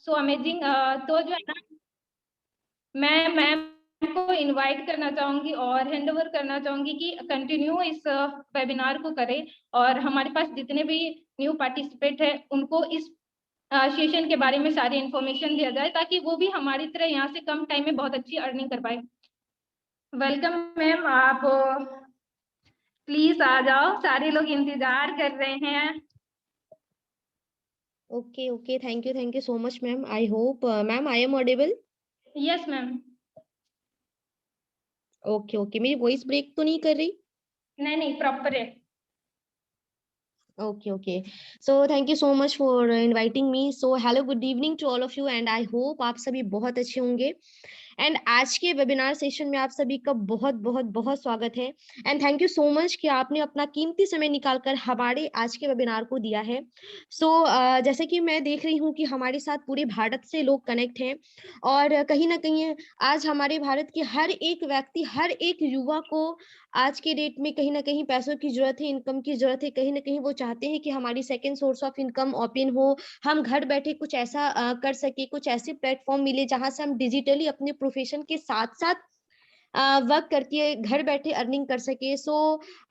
So amazing. तो जो है ना, मैं मैम को इनवाइट करना चाहूंगी और हैंड ओवर करना चाहूंगी कि कंटिन्यू इस वेबिनार को करें, और हमारे पास जितने भी न्यू पार्टिसिपेट है उनको इस सेशन के बारे में सारी इन्फॉर्मेशन दिया जाए, ताकि वो भी हमारी तरह यहाँ से कम टाइम में बहुत अच्छी अर्निंग कर पाए। वेलकम मैम, आप प्लीज आ जाओ, सारे लोग इंतजार कर रहे हैं। Okay, thank you so much, ma'am. I hope, ma'am, I am audible. Yes ma'am. Okay, मेरी वॉइस ब्रेक तो नहीं कर रही? नहीं, प्रॉपर है। Okay. So thank you so much for inviting me. So hello, good evening to all of you, and I hope आप सभी बहुत अच्छे होंगे। एंड आज के वेबिनार सेशन में आप सभी का बहुत बहुत बहुत स्वागत है। And thank you so much कि आपने अपना कीमती समय निकालकर हमारे आज के वेबिनार को दिया है। जैसे कि मैं देख रही हूँ कि हमारे साथ पूरे भारत से लोग कनेक्ट हैं, और कहीं ना कहीं आज हमारे भारत के हर एक व्यक्ति, हर एक युवा को आज के डेट में कहीं ना कहीं पैसों की जरूरत है, इनकम की जरूरत है। कहीं ना कहीं वो चाहते हैं कि हमारी second source of income open हो, हम घर बैठे कुछ ऐसा कर सके, कुछ ऐसे प्लेटफॉर्म मिले जहां से हम डिजिटली अपने प्रोफेशन के साथ साथ वर्क करके घर बैठे अर्निंग कर सके।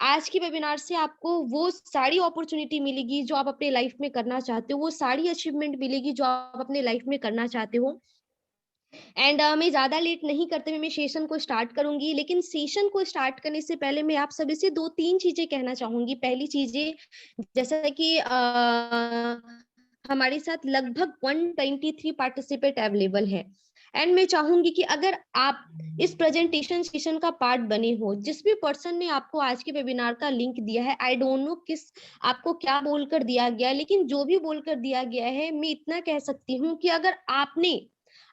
आज की वेबिनार से आपको वो सारी अपॉर्चुनिटी मिलेगी जो आप अपने लाइफ में करना चाहते हो, वो सारी अचीवमेंट मिलेगी जो आप अपने लाइफ में करना चाहते हो। एंड मैं ज्यादा लेट नहीं करते हुए मैं सेशन को स्टार्ट करूंगी, लेकिन सेशन को स्टार्ट करने से पहले मैं आप सभी से 2-3 चीजें कहना चाहूंगी। पहली चीजें, जैसा कि हमारे साथ लगभग 123 पार्टिसिपेट अवेलेबल है, एंड मैं चाहूंगी कि अगर आप इस प्रेजेंटेशन सेशन का पार्ट बने हो, जिस भी पर्सन ने आपको आज के वेबिनार का लिंक दिया है, आई डोंट नो किस आपको क्या बोलकर दिया गया, लेकिन जो भी बोलकर दिया गया है, मैं इतना कह सकती हूँ कि अगर आपने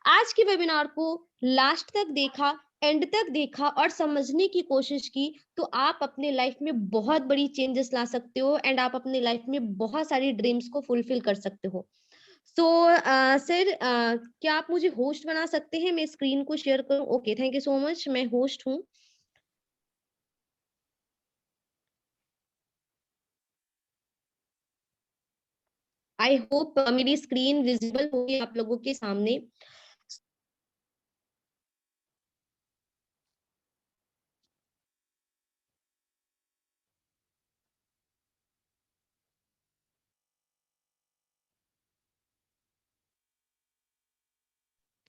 आज के वेबिनार को लास्ट तक देखा, एंड तक देखा और समझने की कोशिश की, तो आप अपने लाइफ में बहुत बड़ी चेंजेस ला सकते हो, एंड आप अपने लाइफ में बहुत सारी ड्रीम्स को फुलफिल कर सकते हो। सर, क्या आप मुझे होस्ट बना सकते हैं? मैं स्क्रीन को शेयर करूं? Okay, thank you so much, मैं होस्ट हूं। आई होप मेरी स्क्रीन विजिबल होगी आप लोगों के सामने।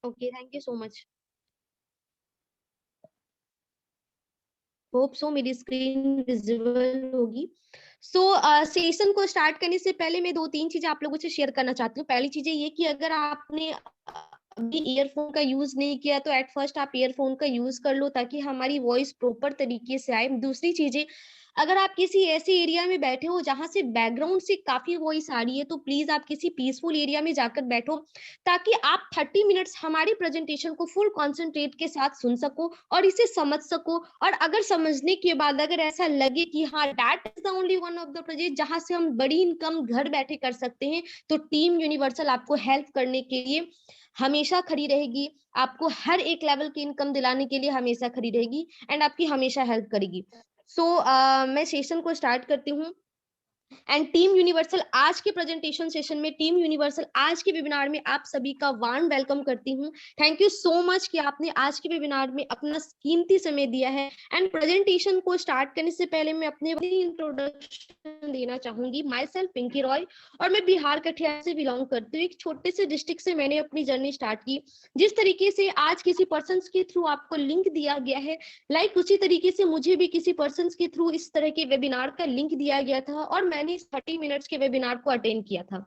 Okay, thank you so much. Hope so मेरी स्क्रीन विजिबल होगी। सेशन को स्टार्ट करने से पहले मैं 2-3 चीजें आप लोगों से शेयर करना चाहती हूँ। पहली चीजें ये कि अगर आपने अभी ईयरफोन का यूज नहीं किया तो एट फर्स्ट आप ईयरफोन का यूज कर लो, ताकि हमारी वॉइस प्रॉपर तरीके से आए। दूसरी चीजें, अगर आप किसी ऐसे एरिया में बैठे हो जहां से बैकग्राउंड से काफी वॉइस आ रही है, तो प्लीज आप किसी पीसफुल एरिया में जाकर बैठो, ताकि आप 30 मिनट्स हमारी प्रेजेंटेशन को फुल कॉन्सेंट्रेट के साथ सुन सको और इसे समझ सको। और अगर समझने के बाद अगर ऐसा लगे कि हाँ, that is the only one of the project जहां से हम बड़ी इनकम घर बैठे कर सकते हैं, तो टीम यूनिवर्सल आपको हेल्प करने के लिए हमेशा खड़ी रहेगी, आपको हर एक लेवल की इनकम दिलाने के लिए हमेशा खड़ी रहेगी, एंड आपकी हमेशा हेल्प करेगी। मैं सेशन को स्टार्ट करती हूँ। एंड टीम यूनिवर्सल आज के प्रेजेंटेशन सेशन में, टीम यूनिवर्सल आज के वेबिनार में आप सभी का वार्म वेलकम करती हूँ। थैंक यू सो मच कि आपने आज के वेबिनार में अपना कीमती समय दिया है। एंड प्रेजेंटेशन को स्टार्ट करने से पहले मैं अपने इंट्रोडक्शन देना चाहूंगी। माई सेल्फ पिंकी रॉय, और मैं बिहार कटिहार से बिलोंग करती हूँ। एक छोटे से डिस्ट्रिक्ट से मैंने अपनी जर्नी स्टार्ट की। जिस तरीके से आज किसी पर्सन के थ्रू आपको लिंक दिया गया है, उसी तरीके से मुझे भी किसी पर्सन के थ्रू इस तरह के वेबिनार का लिंक दिया गया था, और मैंने इस 30 मिनट्स के वेबिनार को अटेंड किया था।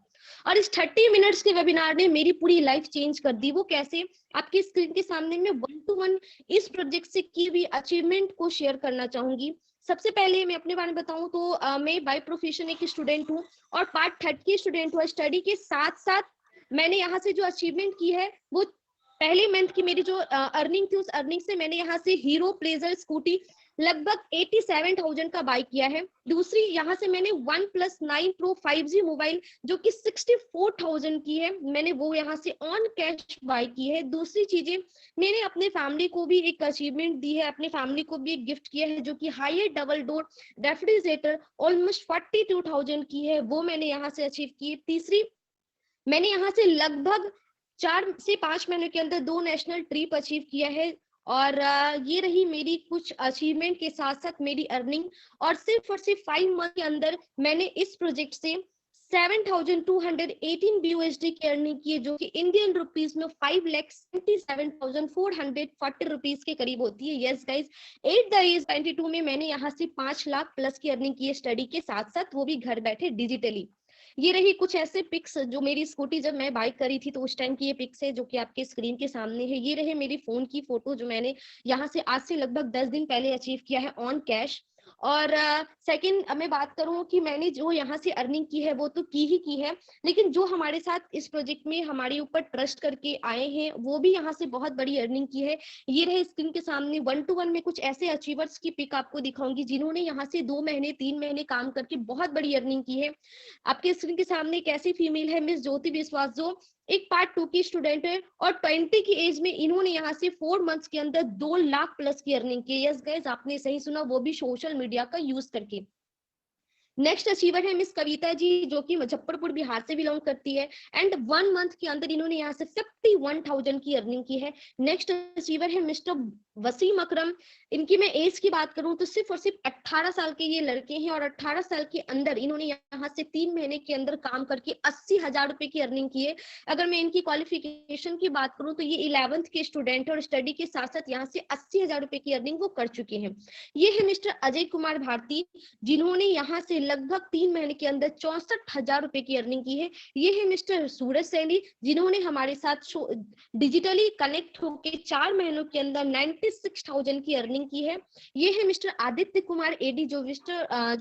और इस 30 मिनट्स के वेबिनार ने मेरी पूरी लाइफ चेंज कर दी। वो कैसे? आपकी स्क्रीन के सामने मैं 1-to-1 इस प्रोजेक्ट से की हुई अचीवमेंट को शेयर करना चाहूंगी। सबसे पहले मैं अपने बारे में बताऊं तो मैं बाय प्रोफेशन एक स्टूडेंट हूँ और पार्ट 3 की स्टूडेंट हूँ। स्टडी के साथ साथ मैंने यहाँ से जो अचीवमेंट की है, वो पहले मंथ की मेरी जो अर्निंग थी, उस अर्निंग से मैंने यहाँ से हीरो प्लेजर स्कूटी लगभग 87,000 का बाय किया है। दूसरी, यहाँ से मैंने OnePlus 9 Pro 5G मोबाइल जो कि 64,000 की है, मैंने वो यहाँ से ऑन कैश बाय की है। दूसरी चीजें, मैंने अपने फैमिली को भी एक अचीवमेंट दी है, अपने फैमिली को भी एक गिफ्ट किया है, जो कि Haier double door refrigerator almost 42,000 की है, वो मैंने यहाँ से अचीव की है। तीसरी, मैंने यहाँ से लगभग 4 से 5 महीने के अंदर 2 नेशनल ट्रिप अचीव किया है। और ये रही मेरी कुछ अचीवमेंट के साथ साथ मेरी अर्निंग। और सिर्फ 5 मंथ के अंदर मैंने इस प्रोजेक्ट से 7,218 BUSD की अर्निंग की है, जो कि इंडियन रुपीस में 5,77,440 रुपीस के करीब होती है। Yes guys, at the age 22 में मैंने यहाँ से 5 लाख प्लस की अर्निंग की है स्टडी के साथ साथ, वो भी घर बैठे डिजिटली। ये रही कुछ ऐसे पिक्स जो मेरी स्कूटी जब मैं बाइक करी थी तो उस टाइम की ये पिक्स है, जो कि आपके स्क्रीन के सामने है। ये रहे मेरी फोन की फोटो जो मैंने यहाँ से आज से लगभग 10 दिन पहले अचीव किया है ऑन कैश। और सेकंड मैं बात करूं कि मैंने जो यहाँ से अर्निंग की है वो तो की ही की है, लेकिन जो हमारे साथ इस प्रोजेक्ट में हमारे ऊपर ट्रस्ट करके आए हैं वो भी यहाँ से बहुत बड़ी अर्निंग की है। ये रहे स्क्रीन के सामने 1-to-1 में कुछ ऐसे अचीवर्स की पिक आपको दिखाऊंगी जिन्होंने यहाँ से 2 महीने 3 महीने काम करके बहुत बड़ी अर्निंग की है। आपके स्क्रीन के सामने एक ऐसी फीमेल है मिस ज्योति विश्वास, जो एक पार्ट 2 की स्टूडेंट है और 20 की एज में इन्होंने यहाँ से 4 मंथ्स के अंदर 2 लाख प्लस की अर्निंग की। यस गाइस, आपने सही सुना, वो भी सोशल मीडिया का यूज करके। नेक्स्ट अचीवर है मिस कविता जी, जो कि मुजफ्फरपुर बिहार से बिलोंग करती है एंड 1 मंथ के अंदर इन्होंने यहाँ से 51,000 की अर्निंग की है। नेक्स्ट अचीवर है मिस्टर वसीम अकरम। इनकी मैं एज की बात करूं तो सिर्फ और सिर्फ 18 साल के ये लड़के हैं और 18 साल के अंदर इन्होंने यहाँ से 3 महीने के अंदर काम करके 80,000 रुपए की अर्निंग की है। अगर मैं इनकी क्वालिफिकेशन की बात करूं तो ये 11th के स्टूडेंट है और स्टडी के साथ साथ यहाँ से 80,000 रुपए की अर्निंग वो कर चुके हैं। ये है मिस्टर अजय कुमार भारती, जिन्होंने यहाँ से लगभग 3 महीने के अंदर 64,000 रुपए की अर्निंग की है। ये है मिस्टर सूरज सैनी, जिन्होंने हमारे साथ डिजिटली कनेक्ट होकर 4 महीनों के अंदर 96,000 की अर्निंग की है। ये है मिस्टर आदित्य कुमार एडी, जो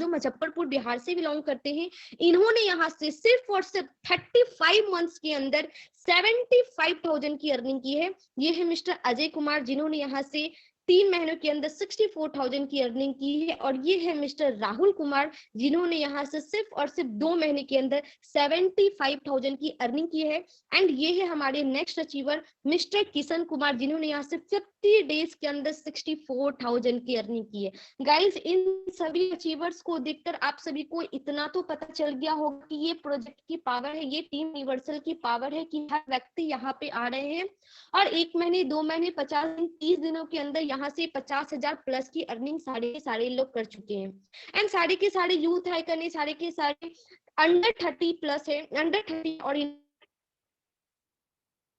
मुजफ्फरपुर बिहार से बिलोंग करते हैं। इन्होंने यहाँ से सिर्फ और सिर्फ 35 मंथ्स के अंदर 75,000 की अर्निंग की है। ये है मिस्टर अजय कुमार, जिन्होंने यहाँ से 3 महीनों के अंदर 64,000 की अर्निंग की है। और ये है मिस्टर राहुल कुमार, जिन्होंने यहाँ से सिर्फ और सिर्फ 2 महीने के अंदर 75,000 की अर्निंग की है। एंड ये है हमारे next achiever mister Kishan Kumar, जिन्होंने यहाँ से 50 डेज के अंदर 64,000 की अर्निंग की है। गाइज, इन सभी अचीवर्स को देखकर आप सभी को इतना तो पता चल गया होगा कि ये प्रोजेक्ट की पावर है, ये टीम यूनिवर्सल की पावर है कि हर व्यक्ति यहाँ पे आ रहे हैं और 1 महीने 2 महीने 50 दिन 30 दिनों के अंदर यहाँ से 50,000 प्लस की अर्निंग सारे लोग कर चुके हैं। एंड सारे के सारे यूथ है करने, सारे के सारे अंडर 30 प्लस है, अंडर 30। और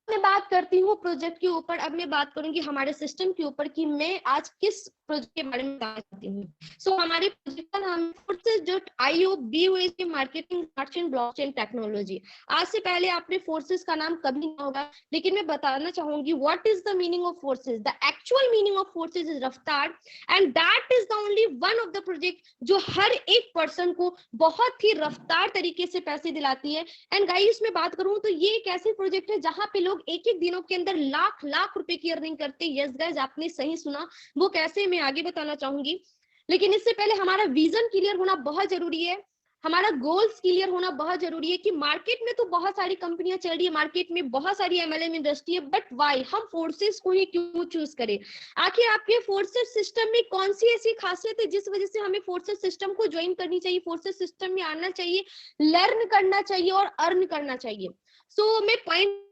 मैं बात करती हूँ प्रोजेक्ट के ऊपर, अब मैं बात करूंगी हमारे सिस्टम के ऊपर कि मैं आज किस प्रोजेक्ट के बारे में बताना चाहती हूँ। सो हमारे प्रोजेक्ट का नाम है Forces.io BUSD marketing and blockchain technology. आज से पहले आपने फोर्सेस का नाम कभी नहीं होगा, लेकिन मैं बताना चाहूंगी what is the meaning of forces. The actual meaning of forces is रफ्तार and that is the only one of the project जो हर एक पर्सन को बहुत ही रफ्तार तरीके से पैसे दिलाती है। एंड गाइस, मैं बात करूं तो ये एक ऐसी प्रोजेक्ट है जहां पे लोग एक एक दिनों के अंदर लाख लाख रुपए की अर्निंग करते हैं। यस गाइस, आपने सही सुना, वो कैसे मैं आगे बताना चाहूंगी। लेकिन इससे पहले हमारा विजन क्लियर होना बहुत जरूरी है, हमारा गोल्स क्लियर होना बहुत जरूरी है कि मार्केट में तो बहुत सारी कंपनियां चल रही है, मार्केट में बहुत सारी MLM इंडस्ट्री है, बट व्हाई हम फोर्सेस को ही क्यों चूज करें? आखिर आपके फोर्सेस सिस्टम में कौन सी ऐसी खासियत है जिस वजह से हमें फोर्सेस सिस्टम को ज्वाइन करनी चाहिए, फोर्सेस सिस्टम में आना चाहिए, लर्न करना चाहिए और अर्न करना चाहिए। सो मैं पॉइंट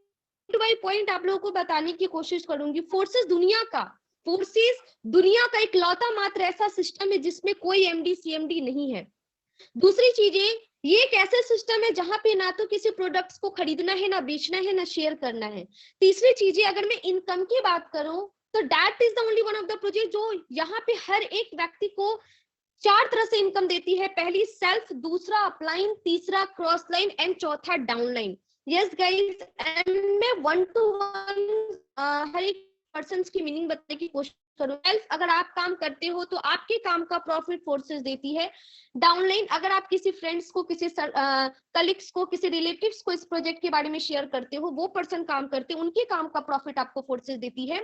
बाय पॉइंट आप लोगों को बताने की कोशिश करूंगी। फोर्सेस दुनिया का इकलौता मात्र ऐसा सिस्टम है जिसमें कोई MD CMD नहीं है। दूसरी चीजें, ये एक ऐसा सिस्टम है जहां पे ना तो किसी प्रोडक्ट्स को खरीदना है, ना बेचना है, ना शेयर करना है। तीसरी चीजें, अगर मैं इनकम की बात करूं तो that is the only one of the project जो यहाँ पे हर एक व्यक्ति को 4 तरह से इनकम देती है। पहली सेल्फ, दूसरा अपलाइन, तीसरा क्रॉस लाइन एंड चौथा डाउनलाइन। यस गाइस, मैं 1-to-1 हर एक पर्सन की मीनिंग बताने की कोशिश करूं। सेल्फ, अगर आप काम करते हो तो आपके काम का प्रॉफिट फोर्सेस देती है। डाउनलाइन, अगर आप किसी फ्रेंड्स को, किसी कलीग्स को, किसी रिलेटिव्स को इस प्रोजेक्ट के बारे में शेयर करते हो, वो पर्सन काम करते हैं, उनके काम का प्रॉफिट आपको फोर्सेस देती है।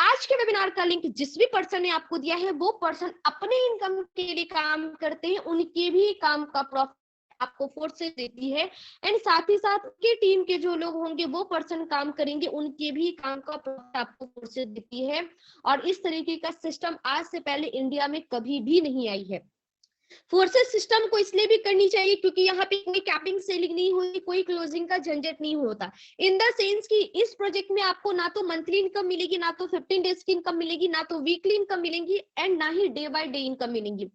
आज के वेबिनार का लिंक जिस भी पर्सन ने आपको दिया है वो पर्सन अपने इनकम के लिए काम करते हैं, उनके भी काम का प्रॉफिट आपको फोर्सेस देती है। एंड साथ ही साथ उनके टीम के जो लोग होंगे वो पर्सन काम करेंगे, उनके भी काम का प्रॉफिट आपको फोर्सेस देती है। और इस तरीके का सिस्टम आज से पहले इंडिया में कभी भी नहीं आई है। फोर्सेस सिस्टम को इसलिए भी करनी चाहिए क्योंकि यहाँ पे कोई कैपिंग सेलिंग नहीं होती, कोई क्लोजिंग का झंझट नहीं होता। इन द सेंस कि इस प्रोजेक्ट में आपको ना तो मंथली इनकम मिलेगी, ना तो 15 डेज की इनकम मिलेगी, ना तो वीकली इनकम मिलेगी, एंड ना ही डे बाय डे इनकम मिलेगी।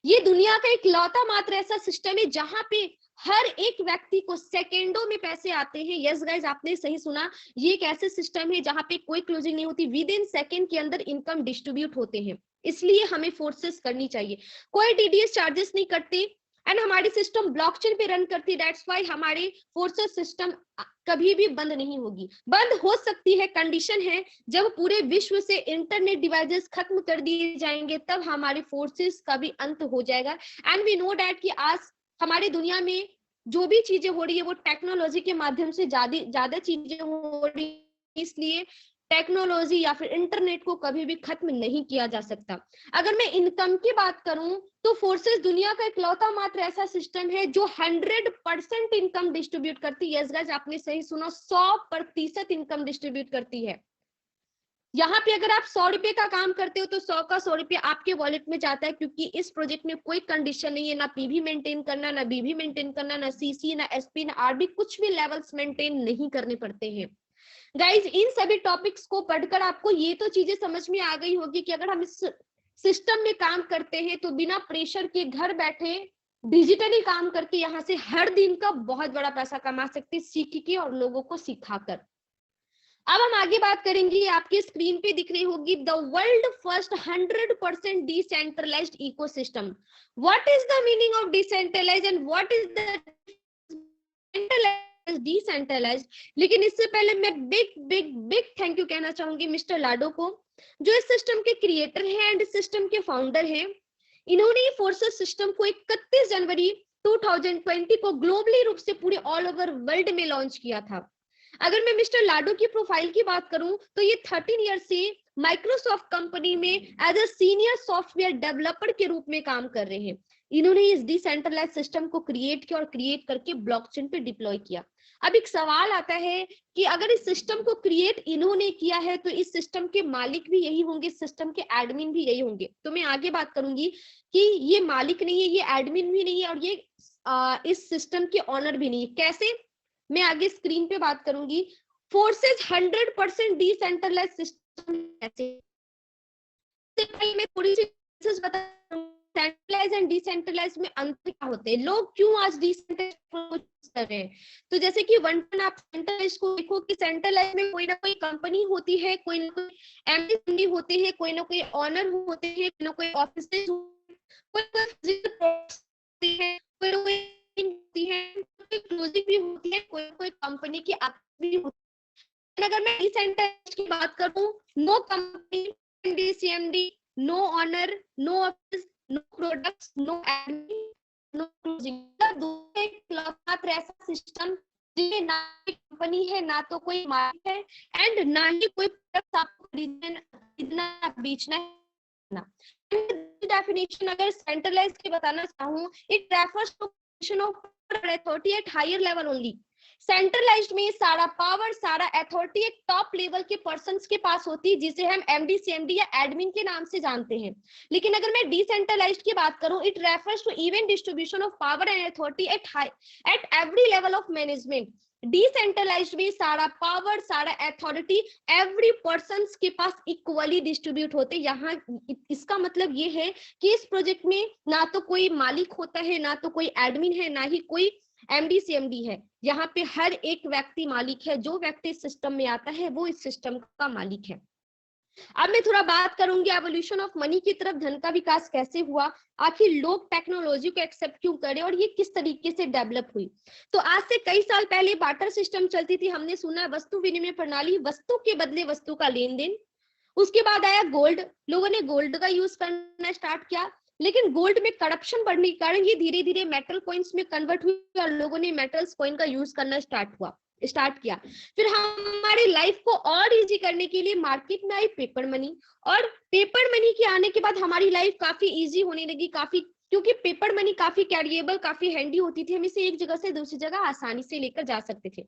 ये दुनिया का इकलौता मात्र ऐसा सिस्टम है जहां पे हर एक व्यक्ति को सेकेंडों में पैसे आते हैं। यस गाइस, आपने सही सुना, ये एक ऐसे सिस्टम है जहां पे कोई क्लोजिंग नहीं होती, विद इन सेकेंड के अंदर इनकम डिस्ट्रीब्यूट होते हैं। इसलिए हमें फोर्सेस करनी चाहिए, कोई टीडीएस चार्जेस नहीं करते, एंड हमारी सिस्टम ब्लॉकचेन पे रन करती है। दैट्स व्हाई हमारे फोर्सेस सिस्टम कभी भी बंद नहीं होगी। बंद हो सकती है, कंडीशन है जब पूरे विश्व से इंटरनेट डिवाइसेस खत्म कर दिए जाएंगे, तब हमारे फोर्सेस का भी अंत हो जाएगा। एंड वी नो डैट कि आज हमारी दुनिया में जो भी चीजें हो रही है वो टेक्नोलॉजी के माध्यम से ज्यादा चीजें हो रही है, इसलिए टेक्नोलॉजी या फिर इंटरनेट को कभी भी खत्म नहीं किया जा सकता। अगर मैं इनकम की बात करूं तो फोर्सेस दुनिया का इकलौता मात्र ऐसा सिस्टम है जो 100% इनकम डिस्ट्रीब्यूट करती है। यस गाइस, आपने सही सुना, 100% इनकम डिस्ट्रीब्यूट करती है। यहाँ पे अगर आप 100 रुपए का काम करते हो तो 100 का 100 रुपये आपके वॉलेट में जाता है, क्योंकि इस प्रोजेक्ट में कोई कंडीशन नहीं है, ना पीवी मेंटेन करना, ना बीवी मेंटेन करना, ना सीसी, ना एसपी, ना आरबी, कुछ भी लेवल्स मेंटेन नहीं करने पड़ते हैं। गाइज, इन सभी टॉपिक्स को पढ़कर आपको ये तो चीजें समझ में आ गई होगी कि अगर हम इस सिस्टम में काम करते हैं तो बिना प्रेशर के घर बैठे डिजिटली काम करके यहाँ से हर दिन का बहुत बड़ा पैसा कमा सकते, सीख के और लोगों को सिखाकर। अब हम आगे बात करेंगे, आपकी स्क्रीन पे दिख रही होगी the world first 100% decentralised ecosystem. What is the meaning of decentralised and what is the decentralised? लेकिन इससे पहले मैं big big big thank you कहना चाहूंगी मिस्टर लाडो को, जो इस सिस्टम के क्रिएटर हैं एंड सिस्टम के फाउंडर हैं। इन्होंने फोर्सेस सिस्टम को 31 जनवरी 2020 को ग्लोबली रूप से पूरे ऑल ओवर वर्ल्ड में लॉन्च किया था। अगर मैं मिस्टर लाडो की प्रोफाइल की बात करूं तो ये 13 ईयर से माइक्रोसॉफ्ट कंपनी में as a senior software developer के रूप में काम कर रहे हैं। इन्होंने इस डिसेंट्रलाइज सिस्टम को क्रिएट किया और क्रिएट करके ब्लॉकचेन पे डिप्लॉय किया। अब एक सवाल आता है कि अगर इस सिस्टम को क्रिएट इन्होंने किया है तो इस सिस्टम के मालिक भी यही होंगे, सिस्टम के एडमिन भी यही होंगे। तो मैं आगे बात करूंगी कि ये मालिक नहीं है, ये एडमिन भी नहीं है, और ये इस सिस्टम के ऑनर भी नहीं है। कैसे, मैं आगे स्क्रीन पे बात करूंगी। फोर्सेस 100% डिसेंट्रलाइज सिस्टम कैसे, मैं थोड़ी सी बता, सेंट्रलाइज एंड डिसेंट्रलाइज में अंतर क्या होते हैं, लोग क्यों आज डिसेंट्रलाइज कर रहे हैं। तो जैसे कि वन आप सेंट्रलाइज को देखो कि सेंट्रलाइज में कोई ना कोई कंपनी होती है, कोई ना कोई एमडी होते हैं, कोई ना कोई ऑनर होते हैं, कोई ना कोई ऑफिस होती है, कोई ना कोई क्लोजिंग भी होती है, कोई कोई कंपनी की भी होती है। अगर मैं डिसेंट्रलाइज्ड की बात करूं, no company DCMD, no owner, no office, no products, no admin, no closing, मात्र ऐसा सिस्टम जिसमें ना कंपनी है, ना तो कोई मालिक है, एंड ना ही कोई प्रोडक्ट आपको खरीदना बेचना है। डेफिनेशन अगर सेंट्रलाइज की बताना चाहूं, it refers to of authority at higher level only. Centralised में सारा पावर, सारा अथॉरिटी एक टॉप लेवल के पर्संस के पास होती है, जिसे हम एमडी, सीएमडी या एडमिन के नाम से जानते हैं। लेकिन अगर मैं डिसेंट्रलाइज्ड की बात करूं, it refers to even distribution of power and authority at every level of management. Decentralised में सारा पावर, सारा अथॉरिटी एवरी पर्सन के पास इक्वली डिस्ट्रीब्यूट होते। यहाँ इसका मतलब ये है कि इस प्रोजेक्ट में ना तो कोई मालिक होता है, ना तो कोई एडमिन है, ना ही कोई एमडी सीएमडी है। यहाँ पे हर एक व्यक्ति मालिक है, जो व्यक्ति इस सिस्टम में आता है वो इस सिस्टम का मालिक है। अब मैं थोड़ा बात करूंगी एवोल्यूशन ऑफ मनी की तरफ, धन का विकास कैसे हुआ, आखिर लोग टेक्नोलॉजी को एक्सेप्ट क्यों करे और ये किस तरीके से डेवलप हुई। तो आज से कई साल पहले बार्टर सिस्टम चलती थी, हमने सुना वस्तु विनिमय प्रणाली, वस्तु के बदले वस्तु का लेन देन। उसके बाद आया गोल्ड, लोगों ने गोल्ड का यूज करना स्टार्ट किया, लेकिन गोल्ड में करप्शन बढ़ने के कारण ये धीरे धीरे मेटल कॉइन्स में कन्वर्ट हुई और लोगों ने मेटल्स कॉइन का यूज करना स्टार्ट किया। फिर हमारी लाइफ को और इजी करने के लिए मार्केट में आई पेपर मनी, और पेपर मनी के आने के बाद हमारी लाइफ काफी इजी होने लगी, क्योंकि पेपर मनी काफी कैरिएबल, काफी हैंडी होती थी, हम इसे एक जगह से दूसरी जगह आसानी से लेकर जा सकते थे।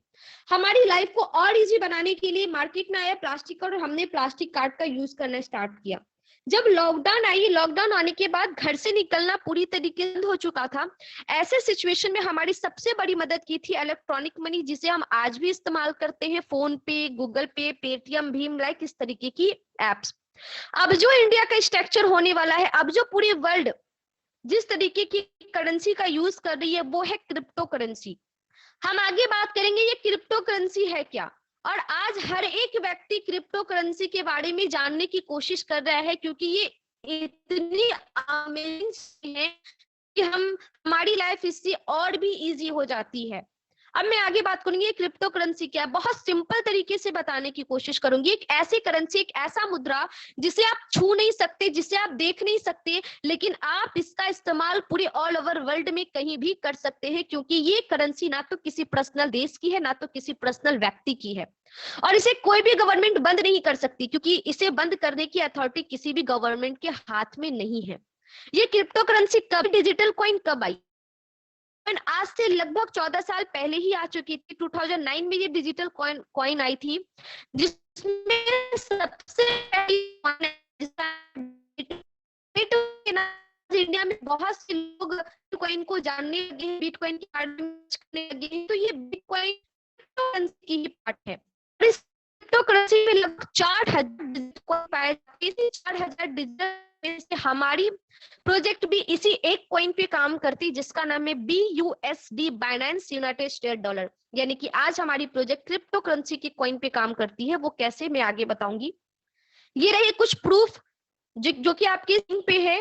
हमारी लाइफ को और इजी बनाने के लिए मार्केट में आया प्लास्टिक कार्ड और हमने प्लास्टिक कार्ड का यूज करना स्टार्ट किया। जब लॉकडाउन आई, लॉकडाउन आने के बाद घर से निकलना पूरी तरीके से बंद हो चुका था। ऐसे सिचुएशन में हमारी सबसे बड़ी मदद की थी इलेक्ट्रॉनिक मनी, जिसे हम आज भी इस्तेमाल करते हैं, फोन पे, गूगल पे, पेटीएम, भीम, लाइक इस तरीके की एप्स। अब जो इंडिया का स्ट्रक्चर होने वाला है, अब जो पूरी वर्ल्ड जिस तरीके की करेंसी का यूज कर रही है वो है क्रिप्टो करेंसी। हम आगे बात करेंगे ये क्रिप्टो करेंसी है क्या, और आज हर एक व्यक्ति क्रिप्टो करेंसी के बारे में जानने की कोशिश कर रहा है, क्योंकि ये इतनी अमेजिंग है कि हमारी लाइफ इससे और भी इजी हो जाती है। अब मैं आगे बात करूंगी क्रिप्टो करेंसी क्या है, बहुत सिंपल तरीके से बताने की कोशिश करूंगी। एक ऐसी करेंसी, एक ऐसा मुद्रा जिसे आप छू नहीं सकते, जिसे आप देख नहीं सकते, लेकिन आप इसका इस्तेमाल पूरे ऑल ओवर वर्ल्ड में कहीं भी कर सकते हैं, क्योंकि ये करेंसी ना तो किसी पर्सनल देश की है, ना तो किसी पर्सनल व्यक्ति की है, और इसे कोई भी गवर्नमेंट बंद नहीं कर सकती, क्योंकि इसे बंद करने की अथॉरिटी किसी भी गवर्नमेंट के हाथ में नहीं है। ये क्रिप्टो करेंसी कब, डिजिटल कॉइन कब आई? आज से लगभग 14 साल पहले ही आ चुकी थी। 2009 में ये डिजिटल कॉइन आई थी, जिसमें सबसे पहली इंडिया में बहुत से लोग बिटकॉइन को जानने लगे हैं, बिटकॉइन के बारे में करने लगे हैं। तो ये बिटकॉइन की ही पार्ट है। और इस क्रिप्टो करेंसी में लगभग 4000 पाए जाते हैं। 4000 डिजिटल से हमारी प्रोजेक्ट भी इसी एक कॉइन पे काम करती, जिसका नाम है BUSD, Binance United state dollar. यानी कि आज हमारी प्रोजेक्ट क्रिप्टो करेंसी के कॉइन पे काम करती है। वो कैसे, मैं आगे बताऊंगी। ये रहे कुछ प्रूफ जो कि आपके स्क्रीन पे है।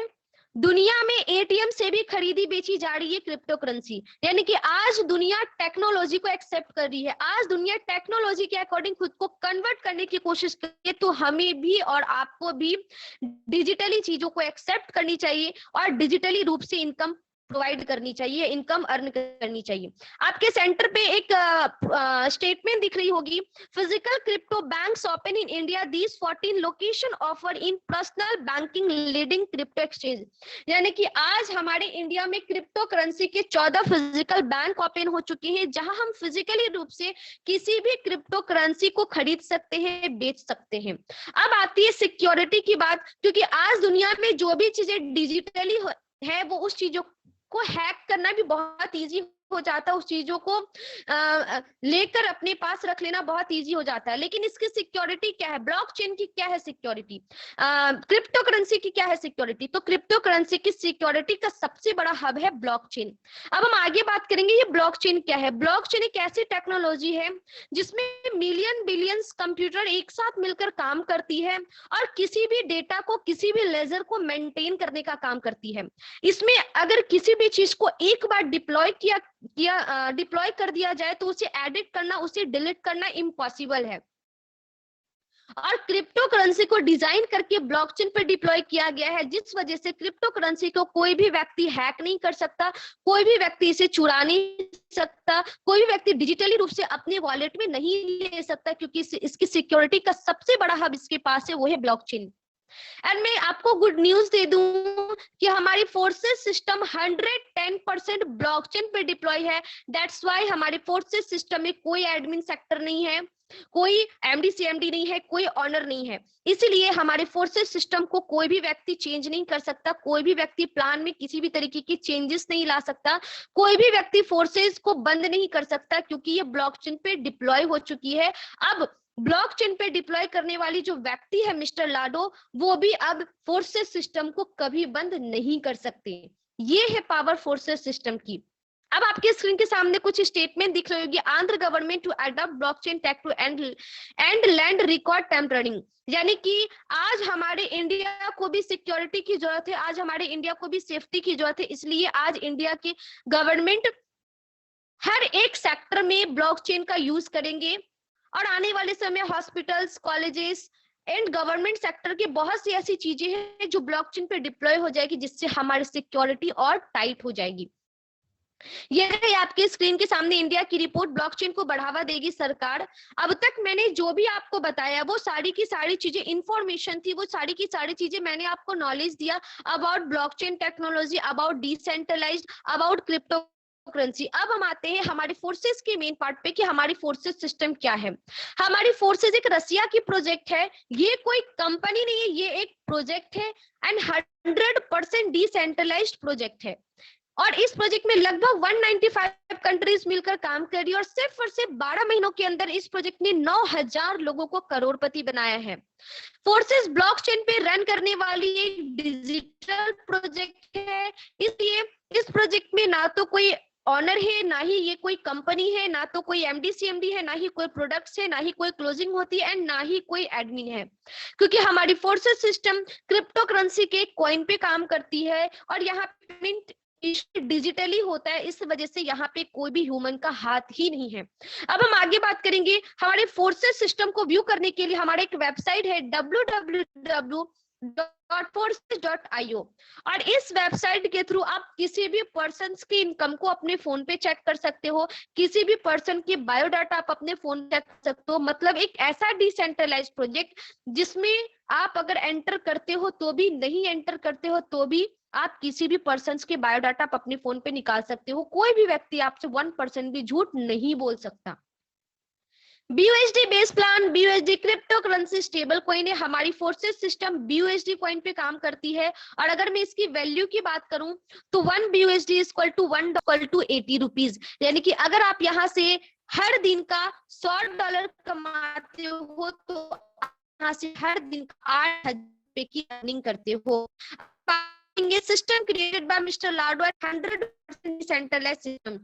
दुनिया में एटीएम से भी खरीदी बेची जा रही है क्रिप्टो करेंसी, यानी कि आज दुनिया टेक्नोलॉजी को एक्सेप्ट कर रही है। आज दुनिया टेक्नोलॉजी के अकॉर्डिंग खुद को कन्वर्ट करने की कोशिश कर रही है, तो हमें भी और आपको भी डिजिटली चीजों को एक्सेप्ट करनी चाहिए और डिजिटली रूप से इनकम प्रोवाइड करनी चाहिए, इनकम अर्न करनी चाहिए। आपके सेंटर पे एक स्टेटमेंट दिख रही होगी, physical crypto banks open in India, these 14 location offer in personal banking leading crypto exchange. यानी कि आज हमारे इंडिया में क्रिप्टो करेंसी के 14 फिजिकल बैंक ओपन हो चुके हैं, जहां हम फिजिकली रूप से किसी भी क्रिप्टो करेंसी को खरीद सकते हैं, बेच सकते हैं। अब आती है सिक्योरिटी की बात, क्योंकि आज दुनिया में जो भी चीजें डिजिटली है, वो उस चीजों को हैक करना भी बहुत इजी हो जाता है, उस चीजों को लेकर अपने पास रख लेना बहुत इजी हो जाता है। लेकिन इसकी सिक्योरिटी क्या है, ब्लॉकचेन की क्या है सिक्योरिटी, क्रिप्टो करेंसी की क्या है सिक्योरिटी? तो क्रिप्टो करेंसी की सिक्योरिटी का सबसे बड़ा हब है ब्लॉकचेन। अब हम आगे बात करेंगे ये ब्लॉकचेन क्या है। ब्लॉकचेन एक ऐसी टेक्नोलॉजी है जिसमें मिलियन बिलियंस कंप्यूटर एक साथ मिलकर काम करती है और किसी भी डेटा को, किसी भी लेजर को मेंटेन करने का काम करती है। इसमें अगर किसी भी चीज को एक बार डिप्लॉय कर दिया जाए तो उसे एडिट करना, उसे डिलीट करना इम्पॉसिबल है। और क्रिप्टो करेंसी को डिजाइन करके ब्लॉकचेन पर डिप्लॉय किया गया है, जिस वजह से क्रिप्टो करेंसी को कोई भी व्यक्ति हैक नहीं कर सकता, कोई भी व्यक्ति इसे चुरा नहीं सकता, कोई भी व्यक्ति डिजिटली रूप से अपने वॉलेट में नहीं ले सकता, क्योंकि इसकी सिक्योरिटी का सबसे बड़ा हब इसके पास है, वो है ब्लॉकचेन। एंड मैं आपको गुड न्यूज दे दूं कि हमारी फोर्सेस सिस्टम 110% ब्लॉकचेन पे डिप्लॉय है। दैट्स व्हाई हमारे फोर्सेस सिस्टम में कोई एडमिन सेक्टर नहीं है, कोई एमडी सीएमडी नहीं है, कोई ऑनर नहीं है। इसलिए हमारे फोर्सेस सिस्टम को कोई भी व्यक्ति चेंज नहीं कर सकता, कोई भी व्यक्ति प्लान में किसी भी तरीके की चेंजेस नहीं ला सकता, कोई भी व्यक्ति फोर्सेस को बंद नहीं कर सकता, क्योंकि ये ब्लॉकचेन पे डिप्लॉय हो चुकी है। अब ब्लॉकचेन पे डिप्लॉय करने वाली जो व्यक्ति है मिस्टर लाडो, वो भी अब फोर्सेस सिस्टम को कभी बंद नहीं कर सकते। ये है पावर फोर्सेस सिस्टम की। अब आपके स्क्रीन के सामने कुछ स्टेटमेंट दिख रही होगी, Andhra government to adopt blockchain tech to end land record tampering. यानी कि आज हमारे इंडिया को भी सिक्योरिटी की जरूरत है, आज हमारे इंडिया को भी सेफ्टी की जरूरत है। इसलिए आज इंडिया की गवर्नमेंट हर एक सेक्टर में ब्लॉकचेन का यूज करेंगे और आने वाले समय hospitals, colleges and government sector की बहुत सी ऐसी चीजें हैं जो ब्लॉकचेन पे डिप्लॉय हो जाएगी, जिससे हमारी सिक्योरिटी और टाइट हो जाएगी। ये है आपके स्क्रीन के सामने इंडिया की रिपोर्ट, ब्लॉकचेन को बढ़ावा देगी सरकार। अब तक मैंने जो भी आपको बताया वो सारी की सारी चीजें इंफॉर्मेशन थी, वो सारी की सारी चीजें मैंने आपको नॉलेज दिया about blockchain technology, about decentralised, about crypto currency. अब हम आते हैं हमारे फोर्सेस के मेन पार्ट पे कि हमारी फोर्सेस सिस्टम क्या है। हमारी फोर्सेस एक रसिया की प्रोजेक्ट है, ये कोई कंपनी नहीं है, ये एक प्रोजेक्ट है एंड 100% डिसेंट्रलाइज्ड प्रोजेक्ट है। और इस प्रोजेक्ट में लगभग 195 कंट्रीज मिलकर काम कर रही है और सिर्फ 12 महीनों के अंदर इस प्रोजेक्ट ने 9000 लोगों को करोड़पति बनाया है। फोर्सेस ब्लॉकचेन पे रन करने वाली एक डिजिटल प्रोजेक्ट है, इसलिए इस प्रोजेक्ट में ना तो कोई ऑनर है, ना ही ये कोई कंपनी है, ना तो कोई एमडी सीएमडी है, ना ही कोई प्रोडक्ट्स है, ना ही कोई क्लोजिंग होती है एंड ना ही कोई एडमिन है, क्योंकि हमारी फोर्सेस सिस्टम क्रिप्टो करेंसी के कॉइन पे काम करती है और यहाँ पेमेंट डिजिटली होता है, इस वजह से यहाँ पे कोई भी ह्यूमन का हाथ ही नहीं है। अब हम आगे बात करेंगे हमारे फोर्सेस सिस्टम को व्यू करने के लिए हमारा एक वेबसाइट है www.forces.io और इस वेबसाइट के थ्रू आप किसी भी पर्सन की इनकम को अपने फोन पे चेक कर सकते हो, किसी भी पर्सन की बायोडाटा आप अपने फोन चेक कर सकते हो। मतलब एक ऐसा डिसेंट्रलाइज्ड प्रोजेक्ट जिसमें आप अगर एंटर करते हो तो भी, नहीं एंटर करते हो तो भी आप किसी भी पर्सन के बायोडाटा आप अपने फोन पे निकाल सकते हो। कोई भी व्यक्ति आपसे 1% भी झूठ नहीं बोल सकता। BUSD base plan, BUSD crypto currency stable coin है। हमारी फोर्सेस सिस्टम BUSD कॉइन पे काम करती है और अगर मैं इसकी वैल्यू की बात करूं तो 1 BUSD इक्वल टू 80 रुपीज, यानी कि अगर आप यहाँ से हर दिन का $100 कमाते हो तो यहाँ से हर दिन 8,000 की अर्निंग करते हो। System created by mister Lado, 100% centralised system.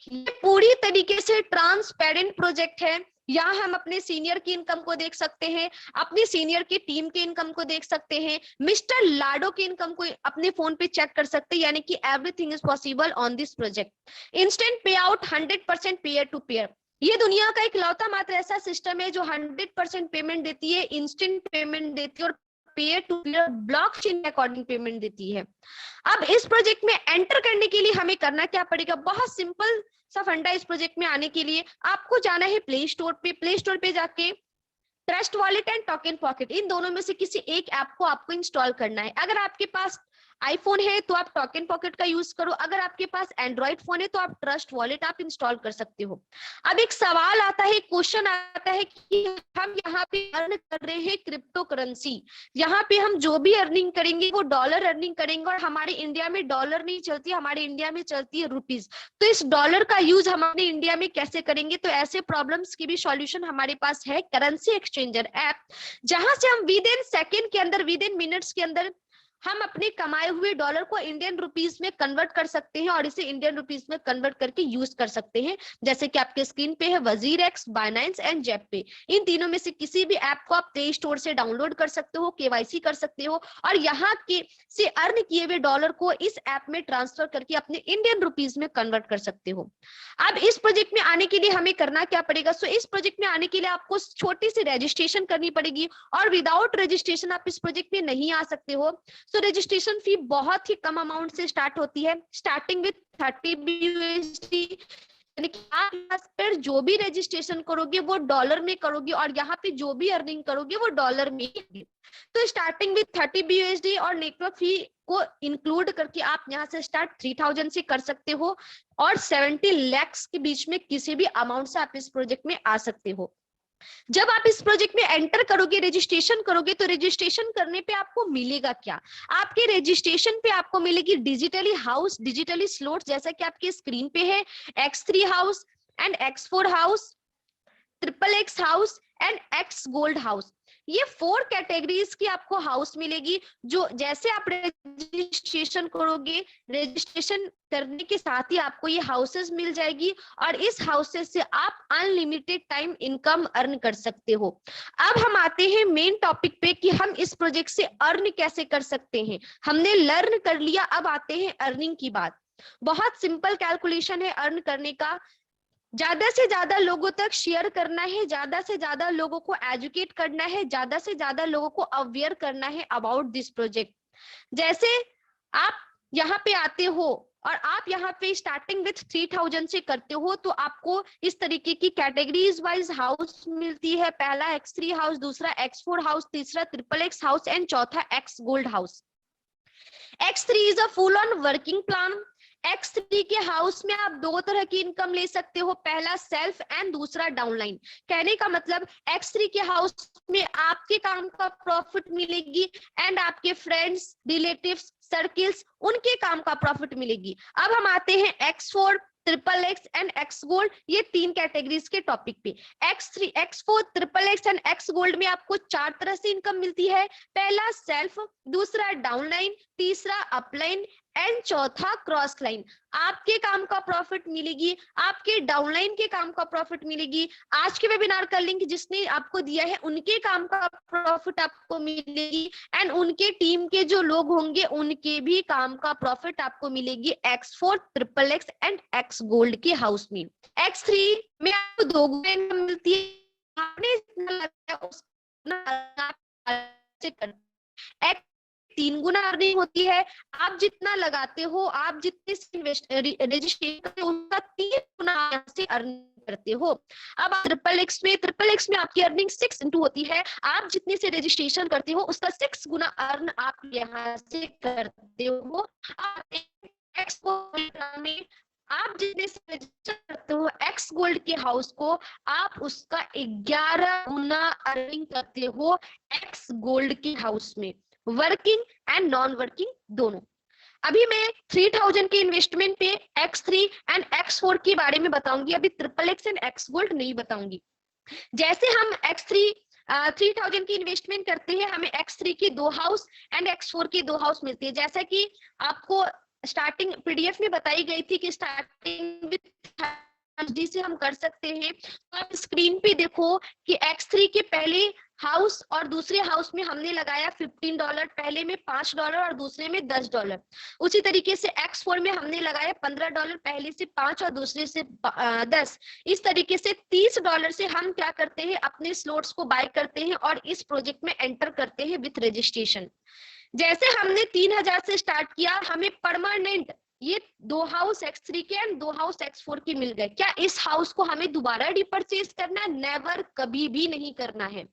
ये पूरी तरीके से ट्रांसपेरेंट प्रोजेक्ट है। यहाँ हम अपने सीनियर की इनकम को देख सकते हैं, अपनी सीनियर की टीम की इनकम को देख सकते हैं, मिस्टर लाडो की इनकम को अपने फोन पे चेक कर सकते हैं, यानी कि everything is possible on this project. Instant पे आउट, 100% पेयर टू पेयर। ये दुनिया का इकलौता मात्र ऐसा सिस्टम है जो 100% पेमेंट देती है, इंस्टेंट पेमेंट देती है और peer to peer blockchain according payment देती है। अब इस प्रोजेक्ट में एंटर करने के लिए हमें करना क्या पड़ेगा? बहुत सिंपल सा फंडा। इस प्रोजेक्ट में आने के लिए आपको जाना है प्ले स्टोर पे। प्ले स्टोर पे जाके Trust Wallet and Token Pocket, इन दोनों में से किसी एक ऐप को आपको इंस्टॉल करना है। अगर आपके पास आईफोन है तो आप टोकन पॉकेट का यूज करो, अगर आपके पास एंड्रॉइड फोन है तो आप ट्रस्ट वॉलेट आप इंस्टॉल कर सकते हो। अब एक सवाल आता है, क्वेश्चन आता है कि हम यहाँ पे अर्न कर रहे हैं क्रिप्टो करेंसी, यहाँ पे हम जो भी अर्निंग करेंगे वो डॉलर अर्निंग करेंगे और हमारे इंडिया में डॉलर नहीं चलती, हमारे इंडिया में चलती है रुपीज। तो इस डॉलर का यूज हम अपने इंडिया में कैसे करेंगे? तो ऐसे प्रॉब्लम्स की भी सॉल्यूशन हमारे पास है करेंसी एक्सचेंजर ऐप, जहां से हम विद इन सेकेंड के अंदर, विद इन मिनट्स के अंदर हम अपने कमाए हुए डॉलर को इंडियन रुपीस में कन्वर्ट कर सकते हैं और इसे इंडियन रुपीस में कन्वर्ट करके यूज कर सकते हैं। जैसे कि आपके स्क्रीन पे है वजीरएक्स, बाइनेंस एंड जेपपे। इन तीनों में से किसी भी ऐप को आप प्ले स्टोर से डाउनलोड कर सकते हो, केवाईसी कर सकते हो और यहाँ के से अर्न किए हुए डॉलर को इस ऐप में ट्रांसफर करके अपने इंडियन रुपीस में कन्वर्ट कर सकते हो। अब इस प्रोजेक्ट में आने के लिए हमें करना क्या पड़ेगा? सो इस प्रोजेक्ट में आने के लिए आपको छोटी सी रजिस्ट्रेशन करनी पड़ेगी और विदाउट रजिस्ट्रेशन आप इस प्रोजेक्ट में नहीं आ सकते हो। सो रजिस्ट्रेशन फी बहुत ही कम अमाउंट से स्टार्ट होती है, स्टार्टिंग विद 30 BUSD, यानी कि आप यहाँ पर जो भी रजिस्ट्रेशन करोगे वो डॉलर में करोगे और यहाँ पे जो भी अर्निंग करोगे वो डॉलर में करोगे। तो स्टार्टिंग विद 30 BUSD और नेटवर्क फी को इंक्लूड करके आप यहाँ से स्टार्ट 3000 से कर सकते हो और 70 लाख के बीच में किसी भी अमाउंट से आप इस प्रोजेक्ट में आ सकते हो। जब आप इस प्रोजेक्ट में एंटर करोगे, रजिस्ट्रेशन करोगे, तो रजिस्ट्रेशन करने पे आपको मिलेगा क्या? आपके रजिस्ट्रेशन पे आपको मिलेगी डिजिटली हाउस, डिजिटली स्लॉट, जैसा कि आपके स्क्रीन पे है, X3 house and X4 house, XXX house and X gold house. ये 4 कैटेगरीज की आपको हाउस मिलेगी। जो जैसे आप रजिस्ट्रेशन करोगे, रजिस्ट्रेशन करने के साथ ही आपको ये हाउसेस मिल जाएगी और इस हाउसेस से आप अनलिमिटेड टाइम इनकम अर्न कर सकते हो। अब हम आते हैं मेन टॉपिक पे कि हम इस प्रोजेक्ट से अर्न कैसे कर सकते हैं। हमने लर्न कर लिया, अब आते हैं अर्निंग की बात। बहुत सिंपल कैलकुलेशन है अर्न करने का। ज्यादा से ज्यादा लोगों तक शेयर करना है, ज्यादा से ज्यादा लोगों को एजुकेट करना है, ज्यादा से ज्यादा लोगों को अवेयर करना है अबाउट दिस प्रोजेक्ट। जैसे आप यहाँ पे आते हो और आप यहाँ पे स्टार्टिंग विथ 3000 से करते हो तो आपको इस तरीके की कैटेगरीज वाइज हाउस मिलती है। पहला X3 हाउस, दूसरा X4 हाउस, तीसरा XXX हाउस एंड चौथा X gold house. X3 is a full on working plan. X3 के हाउस में आप दो तरह की इनकम ले सकते हो, पहला सेल्फ एंड दूसरा डाउनलाइन। कहने का मतलब X3 के हाउस में आपके काम का प्रॉफिट मिलेगी एंड आपके फ्रेंड्स, रिलेटिव्स, सर्किल्स, उनके काम का प्रॉफिट मिलेगी। अब हम आते हैं X4, triple x and x gold, ये तीन कैटेगरीज के टॉपिक पे। X3, X4, triple x and x gold में आपको चार तरह से इनकम मिलती है। पहला सेल्फ, दूसरा डाउनलाइन, तीसरा अपलाइन एंड चौथा क्रॉस लाइन। आपके काम का प्रॉफिट मिलेगी, आपके डाउनलाइन के काम का प्रॉफिट मिलेगी, आज के वेबिनार का लिंक जिसने आपको दिया है उनके काम का प्रॉफिट आपको मिलेगी एंड उनके टीम के जो लोग होंगे उनके भी काम का प्रॉफिट आपको मिलेगी X4, triple x and x gold के हाउस में। X3 में आपको दो गुना इनकम मिलती है, आपने जितना लगाया उतना तीन गुना अर्निंग होती है, आप जितना लगाते हो, आप जितने रजिस्ट्रेशन करते हो उसका 3 गुना यहाँ से अर्निंग करते हो। अब ट्रिपल एक्स में आपकी अर्निंग 6 इंटू होती है, आप जितने से रजिस्ट्रेशन करते हो उसका 6 गुना अर्न आप यहाँ से करते हो। आप जितने से रजिस्टर करते हो एक्स गोल्ड के हाउस को, आप उसका 11 गुना अर्निंग करते हो एक्स गोल्ड के हाउस में, वर्किंग एंड नॉन वर्किंग दोनों। अभी मैं 3000 के इन्वेस्टमेंट पे X3 एंड X4 के बारे में बताऊंगी, अभी triple x and x gold नहीं बताऊंगी। जैसे हम X3 3000 की इन्वेस्टमेंट करते हैं, हमें X3 के 2 हाउस एंड X4 के 2 हाउस मिलते हैं। जैसा कि आपको स्टार्टिंग पीडीएफ में बताई गई थी कि स्टार्टिंग विद से हम कर सकते हैं। तो आप स्क्रीन पे देखो कि X3 के पहले हाउस और दूसरे हाउस में हमने लगाया $15, पहले में $5 और दूसरे में $10। उसी तरीके से X4 में हमने लगाया $15, पहले से 5 और दूसरे से 10। इस तरीके से $30 से हम क्या करते हैं, अपने स्लॉट्स को बाय करते हैं और इस प्रोजेक्ट में एंटर करते हैं विथ रजिस्ट्रेशन। जैसे हमने 3000 से स्टार्ट किया, हमें परमानेंट ये 2 हाउस X3 के एंड 2 हाउस X4 के मिल गए। क्या इस हाउस को हमें दोबारा रिपर्चेज करना है? नेवर, कभी भी नहीं करना है।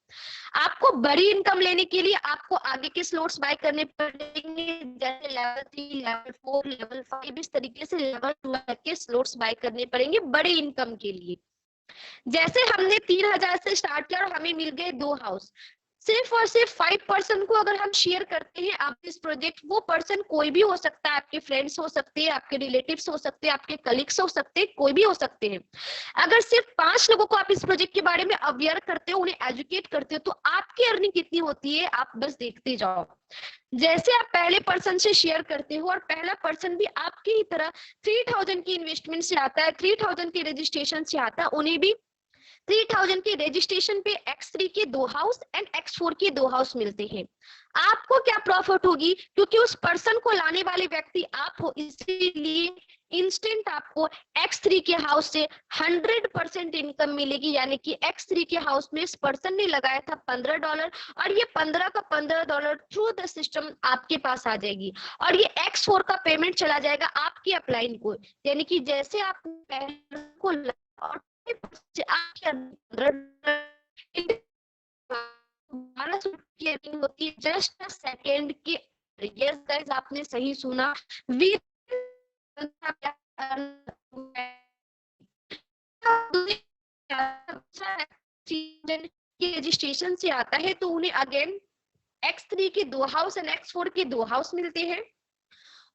आपको बड़ी इनकम लेने के लिए आपको आगे के स्लॉट्स बाय करने पड़ेंगे, जैसे लेवल 3, लेवल 4, लेवल 5, इस तरीके से लेवल 12 के स्लॉट्स बाय करने पड़ेंगे बड़े इनकम के लिए। जैसे हमने 3000 से स्टार्ट किया और हमें मिल गए 2 हाउस, सिर्फ और सिर्फ 5% को अगर हम शेयर करते हैं आप इस प्रोजेक्ट, वो पर्सन कोई भी हो सकता है, आपके फ्रेंड्स हो सकते हैं, आपके रिलेटिव्स हो सकते हैं, आपके कलीग्स हो सकते हैं, कोई भी हो सकते हैं। अगर सिर्फ 5 लोगों को आप इस प्रोजेक्ट के बारे में अवेयर करते हो, उन्हें एजुकेट करते हो, तो आपकी अर्निंग कितनी होती है आप बस देखते जाओ। जैसे आप पहले पर्सन से शेयर करते हो और पहला पर्सन भी आपकी ही तरह 3000 की इन्वेस्टमेंट से आता है, 3000 के रजिस्ट्रेशन से आता है, उन्हें भी 3000 के रजिस्ट्रेशन पे X3 के 2 हाउस एंड X4 के 2 हाउस मिलते हैं। आपको क्या प्रॉफिट होगी, क्योंकि उस पर्सन को लाने वाले व्यक्ति आप हो, इसीलिए इंस्टेंट आपको X3 के हाउस से 100% इनकम मिलेगी। यानी कि X3 के हाउस में इस पर्सन ने लगाया था $15 और ये 15 का $15 थ्रू द सिस्टम आपके पास आ जाएगी और ये X4 का पेमेंट चला जाएगा आपके अपलाइन को। यानी कि जैसे आप पहले को होती है जस्ट अ सेकेंड के। यस गाइस, आपने सही सुना, रजिस्ट्रेशन से आता है तो उन्हें अगेन X3 के 2 हाउस एंड X4 के 2 हाउस मिलते हैं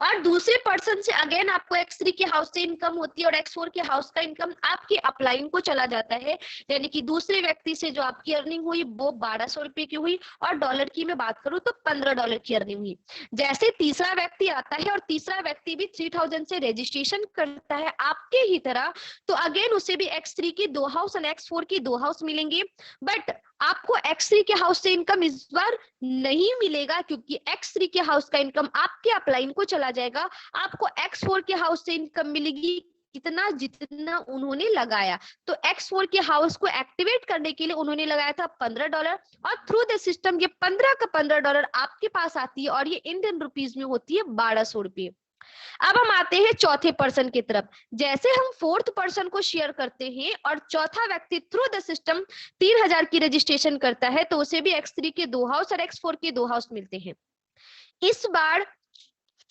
और दूसरे पर्सन से अगेन आपको X3 के हाउस से इनकम होती है और X4 के हाउस का इनकम आपके अपलाइन को चला जाता है। यानी कि दूसरे व्यक्ति से जो आपकी अर्निंग हुई वो 1200 रुपए की हुई और डॉलर की मैं बात करूं तो $15 की अर्निंग हुई। जैसे तीसरा व्यक्ति आता है और तीसरा व्यक्ति भी 3000 से रजिस्ट्रेशन करता है आपके ही तरह, तो अगेन उसे भी X3 के 2 हाउस और X4 के 2 हाउस मिलेंगे। बट आपको X3 के हाउस से इनकम इस बार नहीं मिलेगा क्योंकि X3 के हाउस का इनकम आपके अपलाइन को चला जाएगा। आपको X4 के हाउस से इनकम मिलेगी कितना, जितना उन्होंने लगाया। तो X4 के हाउस को एक्टिवेट करने के लिए उन्होंने लगाया था $15 और थ्रू द सिस्टम ये 15 का $15 आपके पास आती है और ये इंडियन रुपीज में होती है 1200 रुपये। अब हम आते हैं चौथे पर्सन की तरफ। जैसे हम फोर्थ पर्सन को शेयर करते हैं और चौथा व्यक्ति थ्रू द सिस्टम 3000 की रजिस्ट्रेशन करता है तो उसे भी X3 के 2 हाउस और X4 के 2 हाउस मिलते हैं। इस बार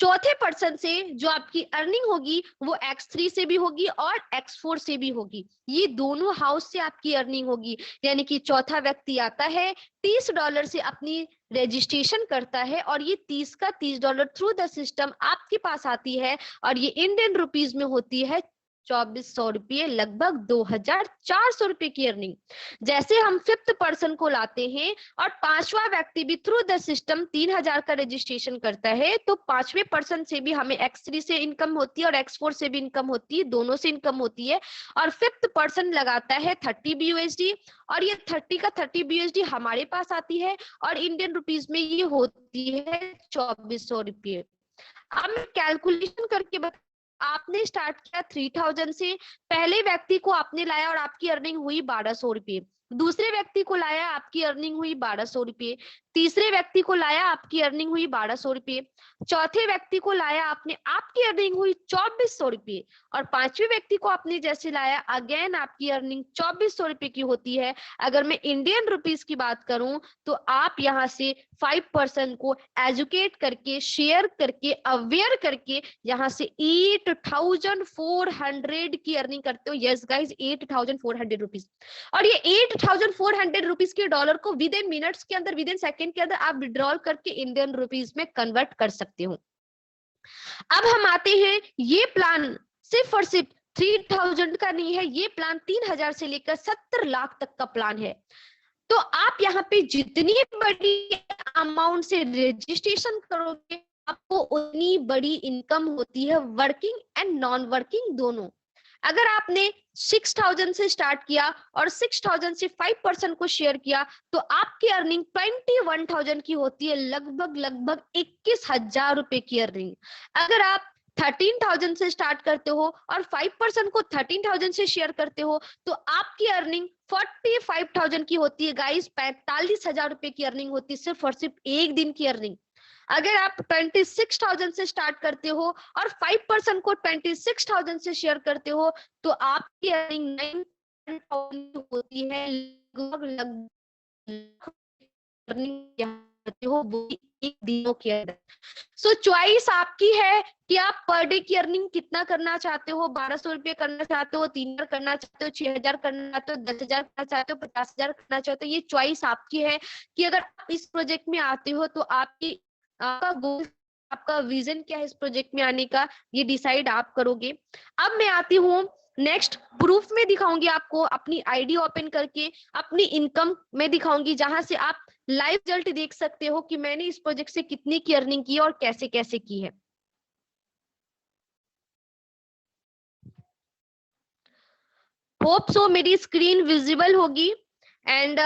चौथे पर्सन से जो आपकी अर्निंग होगी वो X3 से भी होगी और X4 से भी होगी। ये दोनों हाउस से आपकी अर्निंग होगी। यानी कि चौथा व्यक्ति आता है $30 से अपनी रजिस्ट्रेशन करता है और ये 30 का $30 थ्रू द सिस्टम आपके पास आती है और ये इंडियन रुपीज में होती है 2400 रुपये, लगभग 2400 रुपये की अर्निंग। जैसे हम फिफ्थ पर्सन को लाते हैं और पांचवा व्यक्ति भी थ्रू द सिस्टम 3000 का रजिस्ट्रेशन करता है, तो पांचवें पर्सन से भी हमें X3 से इनकम होती है और X4 से भी इनकम होती है, दोनों से इनकम होती है। और फिफ्थ पर्सन लगाता है 30 BUSD और ये 30 का 30 BUSD हमारे पास आती है और इंडियन रुपीज में ये होती है 2400 रुपये। अब मैं कैलकुलेशन करके बता, आपने स्टार्ट किया 3000 से, पहले व्यक्ति को आपने लाया और आपकी अर्निंग हुई 1200 रुपये, दूसरे व्यक्ति को लाया आपकी अर्निंग हुई 1200 रुपये, तीसरे व्यक्ति को लाया आपकी अर्निंग हुई 1200 रुपये, चौथे व्यक्ति को लाया आपने, आपकी अर्निंग हुई 2400 रुपये और पांचवें व्यक्ति को आपने जैसे लाया अगेन आपकी अर्निंग 2400 रुपये की होती है। अगर मैं इंडियन रुपीस की बात करूं तो आप यहाँ से 5% को एजुकेट करके, शेयर करके, अवेयर करके यहाँ से 8400 की अर्निंग करते हो। Yes guys, 8400 rupees. और ये 8400 रुपीज के डॉलर को विद इन मिनट्स के अंदर, विद इन सेकेंड के अंदर आप विड्रॉल करके इंडियन रुपीज में कन्वर्ट कर सकते हो। अब हम आते हैं, ये प्लान सिर्फ और सिर्फ 3000 का नहीं है, ये प्लान 3000 से लेकर 70 लाख तक का प्लान है। तो आप यहाँ पे जितनी बड़ी अमाउंट से रजिस्ट्रेशन करोगे आपको उतनी बड़ी इनकम होती है, वर्किंग एंड नॉन वर्किंग दोनों। अगर आपने 6000 से स्टार्ट किया और 6000 से 5% को शेयर किया तो आपकी अर्निंग 21000 की होती है, लगभग 21000 रुपए की अर्निंग। अगर आप 13000 से स्टार्ट करते हो और 5% को 13000 से शेयर करते हो तो आपकी अर्निंग 45000 की होती है गाइस, 45000 रुपए की अर्निंग होती है, सिर्फ और सिर्फ एक दिन की अर्निंग। अगर आप 26000 से स्टार्ट करते हो और 5% को 26000 से शेयर करते हो तो आपकी अर्निंग 9000 होती है, लगभग हो वो एक दिनों के अंदर। सो चॉइस आपकी है कि आप पर डे की अर्निंग कितना करना चाहते हो, 1200 रुपये करना चाहते हो, 3000 करना चाहते हो, 6000 करना चाहते हो, 10000 करना चाहते हो, 50000 करना चाहते हो। ये चॉइस आपकी है कि अगर आप इस प्रोजेक्ट में आते हो तो आपका गोल, आपका विजन क्या है इस प्रोजेक्ट में आने का, ये डिसाइड आप करोगे। अब मैं आती हूँ नेक्स्ट, प्रूफ में दिखाऊंगी आपको, अपनी आईडी ओपन करके अपनी इनकम में दिखाऊंगी, जहां से आप लाइव रिजल्ट देख सकते हो कि मैंने इस प्रोजेक्ट से कितनी की अर्निंग की और कैसे कैसे की है। होप सो मेरी स्क्रीन विजिबल होगी। एंड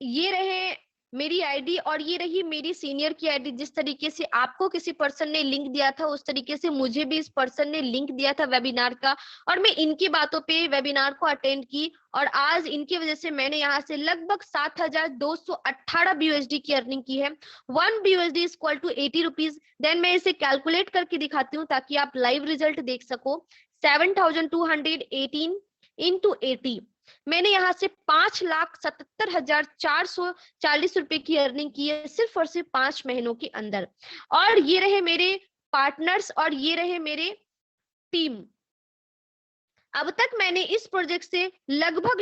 ये रहे मेरी आईडी और ये रही मेरी सीनियर की आईडी। जिस तरीके से आपको किसी पर्सन ने लिंक दिया था उस तरीके से मुझे भी इस पर्सन ने लिंक दिया था वेबिनार का, और मैं इनकी बातों पे वेबिनार को अटेंड की और आज इनकी वजह से मैंने यहाँ से लगभग 7218 BUSD की अर्निंग की है। 1 BUSD is equal to 80 rupees. Then मैं इसे कैलकुलेट करके दिखाती हूँ ताकि आप लाइव रिजल्ट देख सको। 7218 इंटू 80, मैंने यहाँ से 5,77,440 रुपए की अर्निंग की है सिर्फ और सिर्फ 5 महीनों के अंदर। और ये रहे मेरे पार्टनर्स और ये रहे मेरे टीम। अब तक मैंने इस प्रोजेक्ट से लगभग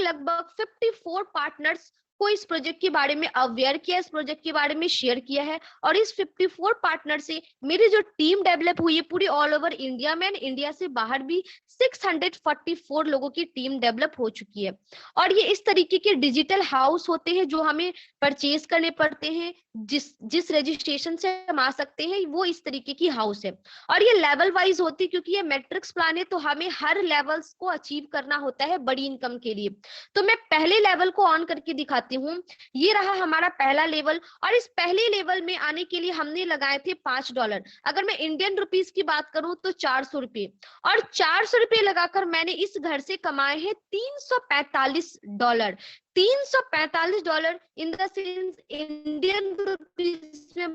54 पार्टनर्स को इस प्रोजेक्ट के बारे में अवेयर किया, इस प्रोजेक्ट के बारे में शेयर किया है। और इस 54 पार्टनर से मेरी जो टीम डेवलप हुई है पूरी ऑल ओवर इंडिया में, इंडिया से बाहर भी 644 लोगों की टीम डेवलप हो चुकी है। और ये इस तरीके के डिजिटल हाउस होते हैं जो हमें परचेज करने पड़ते हैं, जिस रजिस्ट्रेशन से हम आ सकते हैं वो इस तरीके की हाउस है। और ये लेवल वाइज होती है क्योंकि ये मैट्रिक्स प्लान है, तो हमें हर लेवल्स को अचीव करना होता है बड़ी इनकम के लिए। तो मैं पहले लेवल को ऑन करके दिखाती हूँ। ये रहा हमारा पहला लेवल और इस पहले लेवल में आने के लिए हमने लगाए थे $5। अगर मैं इंडियन रुपीस की बात करूं तो 400 रुपए, और 400 रुपए लगाकर मैंने इस घर से कमाए हैं $345। $345 in the sense Indian rupees में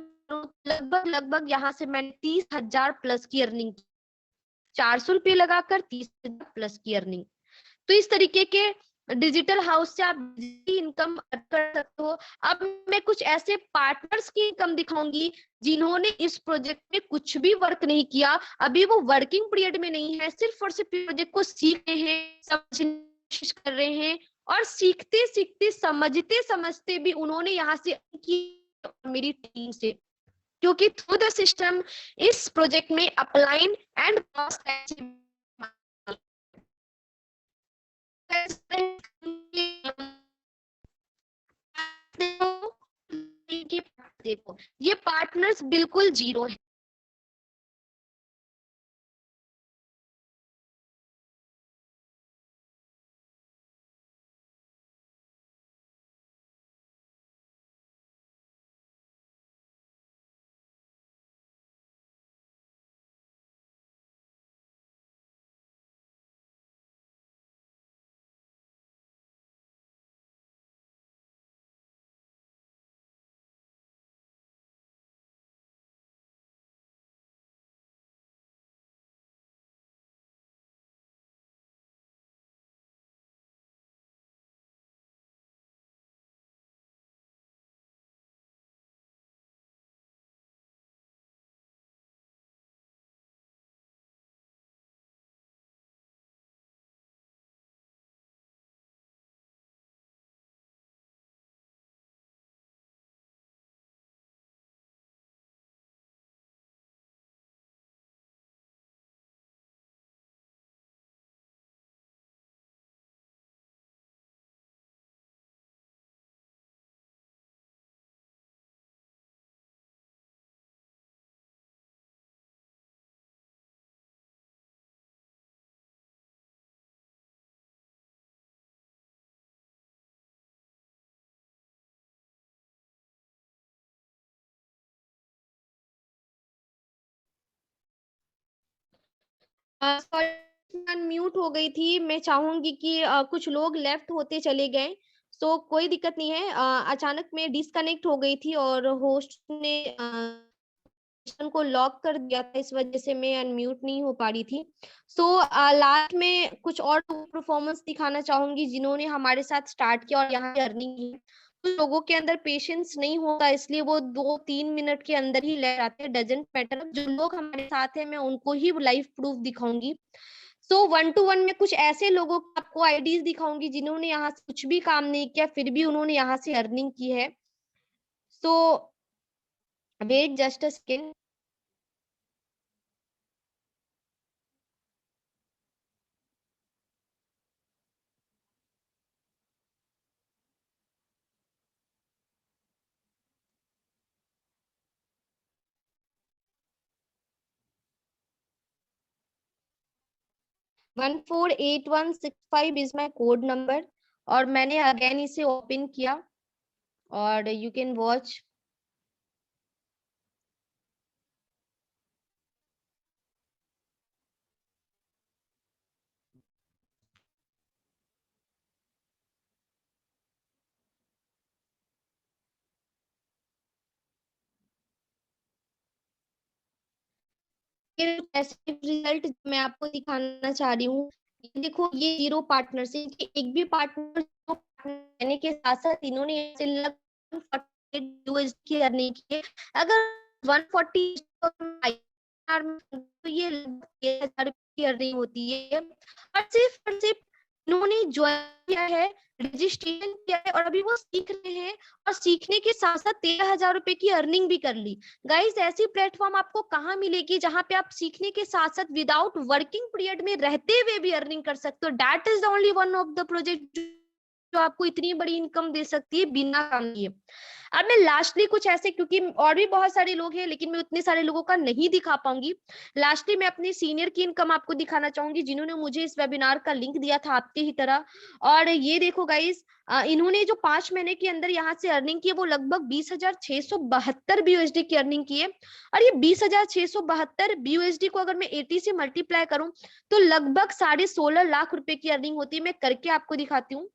लगभग यहाँ से मैंने 30,000 प्लस की अर्निंग की। 400 रुपए लगाकर 30,000 प्लस की अर्निंग। तो इस तरीके के डिजिटल हाउस से आप इनकम कर सकते हो। अब मैं कुछ ऐसे पार्टनर्स की इनकम दिखाऊंगी जिन्होंने इस प्रोजेक्ट में कुछ भी वर्क नहीं किया, अभी वो वर्किंग पीरियड में नहीं है, सिर्फ और सिर्फ प्रोजेक्ट को सीख रहे हैं, समझने की कोशिश कर रहे हैं, और सीखते सीखते समझते समझते भी उन्होंने यहाँ से की मेरी टीम से, क्योंकि थ्रू द सिस्टम इस प्रोजेक्ट में अपलाइन एंड देखो ये पार्टनर्स बिल्कुल जीरो है। सॉरी म्यूट हो गई थी, मैं चाहूंगी कि कुछ लोग लेफ्ट होते चले गए, सो कोई दिक्कत नहीं है। अचानक में डिस्कनेक्ट हो गई थी और होस्ट ने सेशन को लॉक कर दिया था, इस वजह से मैं अनम्यूट नहीं हो पा रही थी। सो लास्ट में कुछ और परफॉर्मेंस दिखाना चाहूंगी जिन्होंने हमारे साथ स्टार्ट किया और यहाँ अर्निंग की। कुछ लोगों के अंदर पेशेंस नहीं होता, इसलिए वो 2-3 मिनट के अंदर ही ले जाते हैं, डजेंट मैटर। जो लोग हमारे साथ हैं मैं उनको ही लाइव प्रूफ दिखाऊंगी। सो 1 to 1 में कुछ ऐसे लोगों को आपको आईडीज दिखाऊंगी जिन्होंने यहाँ से कुछ भी काम नहीं किया, फिर भी उन्होंने यहाँ से अर्निंग की है। So wait just a second. 148165 is my code number, और मैंने अगेन इसे ओपन किया और यू कैन वॉच। रिजल्ट मैं आपको दिखाना चाह रही हूँ, देखो ये 0 पार्टनर से, एक भी पार्टनर लेने के साथ साथ इन्होंने लगभग यूएस की अर्निंग की है। अगर 140 तो ये लगभग 1000 की अर्निंग होती है, और सिर्फ इन्होंने ज्वाइन किया है, रजिस्ट्रेशन किया है, और अभी वो सीख रहे हैं, और सीखने के साथ साथ 13,000 रुपए की अर्निंग भी कर ली। गाइस ऐसी प्लेटफॉर्म आपको कहाँ मिलेगी जहां पे आप सीखने के साथ साथ विदाउट वर्किंग पीरियड में रहते हुए भी अर्निंग कर सकते हो। That is the only one of the project जो आपको इतनी बड़ी इनकम दे सकती है बिना काम किए। अब मैं लास्टली कुछ ऐसे, क्योंकि और भी बहुत सारे लोग हैं लेकिन मैं उतने सारे लोगों का नहीं दिखा पाऊंगी, लास्टली मैं अपने सीनियर की इनकम आपको दिखाना चाहूंगी जिन्होंने मुझे इस वेबिनार का लिंक दिया था आपके ही तरह। और ये देखो गाइस, इन्होंने जो 5 महीने के अंदर यहाँ से अर्निंग की है वो लगभग 20,672 BUSD की अर्निंग की है। और ये 20,672 BUSD को अगर मैं 80 से मल्टीप्लाई करूं तो लगभग 16.5 लाख रुपए की अर्निंग होती है। मैं करके आपको दिखाती हूँ।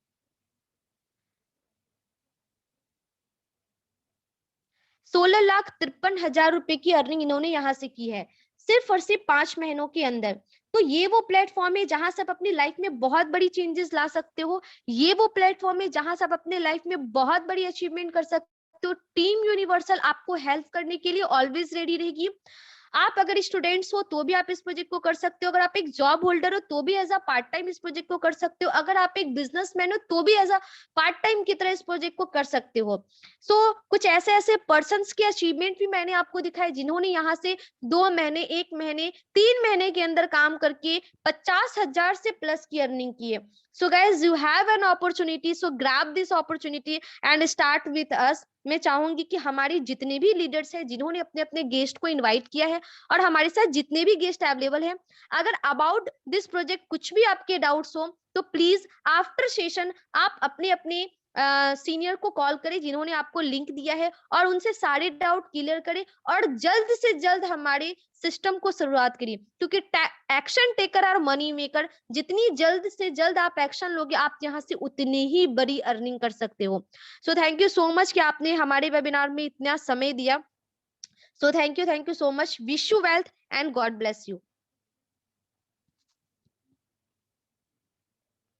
16,53,000 रुपए की अर्निंग इन्होंने यहाँ से की है। सिर्फ और सिर्फ 5 महीनों के अंदर। तो ये वो प्लेटफॉर्म है जहां से आप अपनी लाइफ में बहुत बड़ी चेंजेस ला सकते हो। ये वो प्लेटफॉर्म है जहां से आप अपने लाइफ में बहुत बड़ी अचीवमेंट कर सकते हो। टीम यूनिवर्सल आपको हेल्प करने के लिए ऑलवेज रेडी रहेगी। आप अगर स्टूडेंट्स हो तो भी आप इस प्रोजेक्ट को कर सकते हो, अगर आप एक जॉब होल्डर हो तो भी एज अ पार्ट टाइम इस प्रोजेक्ट को कर सकते हो, अगर आप एक बिजनेसमैन हो तो भी एज अ पार्ट टाइम की तरह इस प्रोजेक्ट को कर सकते हो। सो कुछ ऐसे ऐसे पर्संस के अचीवमेंट भी मैंने आपको दिखाए जिन्होंने यहाँ से 2 महीने, 1 महीने, 3 महीने के अंदर काम करके 50,000 से प्लस की अर्निंग की है। So guys, you have an opportunity, so grab this opportunity and start with us. मैं चाहूंगी कि हमारे जितने भी लीडर्स हैं जिन्होंने अपने अपने गेस्ट को इनवाइट किया है और हमारे साथ जितने भी गेस्ट अवेलेबल हैं, अगर अबाउट दिस प्रोजेक्ट कुछ भी आपके डाउट्स हो तो प्लीज आफ्टर सेशन आप अपने अपने सीनियर को कॉल करें जिन्होंने आपको लिंक दिया है और उनसे सारे डाउट क्लियर करें और जल्द से जल्द हमारे सिस्टम को शुरुआत करिए, क्योंकि एक्शन टेकर और मनी मेकर, जितनी जल्द से जल्द आप एक्शन लोगे आप यहाँ से उतनी ही बड़ी अर्निंग कर सकते हो। So thank you so much कि आपने हमारे वेबिनार में इतना समय दिया। So thank you so much. Wish you wealth and God bless you.